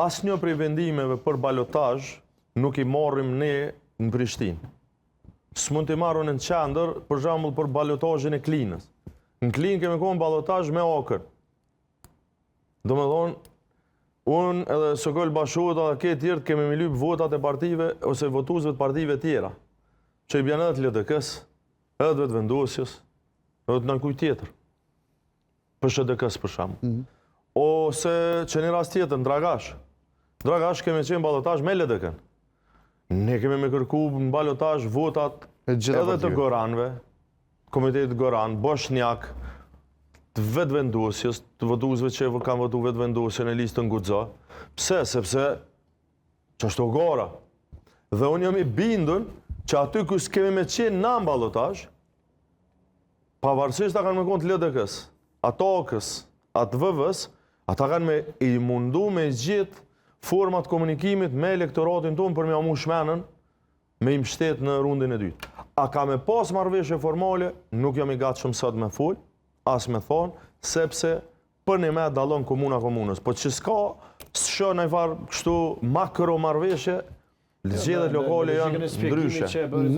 asnjë prej vendimeve për balotazh nuk i morrim ne në Prishtinë. S'mund t'i marrën në qendër, për shembull për balotazhin e Klinës. Në Klinë kemi konë balotazh me Okër. Domethënë, unë edhe Sokol Bashut edhe ke tjerë kemi me lyp votat e partive ose votuesve të partive tjera. Që i bjen edhe të LDK-s, edhe të vetëvendosjes, edhe të nënkujt tjetër. Për SHDK-s për shembull. Ose që një rast tjetër, në Dragash. Dragash kemi qenë balotazh me LDK-n. Ne kemi me kërku në balotazh votat edhe të Goranëve, Komitetit Goran, Boshnjak, të vetëvendosjes, të votuesve që kanë votu vetëvendosje në listën Guxo. Pse? Sepse që është o gara. Dhe unë jam i bindën që aty ku s'kemi me qenë në balotazh, pavarësisht ta kanë me konë të LDK-s, ato OK-s, atë VV-s, ata kanë me i mundu me gjithë format komunikimit me elektoratin tonë për me amu shmenën me i mbështet në rundin e dytë. A ka me pas marrëveshje formale, nuk jam i gatshëm sot me fol, as me thonë, sepse për një me dallon komuna komunës. Po që s'ka në i farë kështu makro marrëveshje, zgjedhjet lokale janë ndryshe.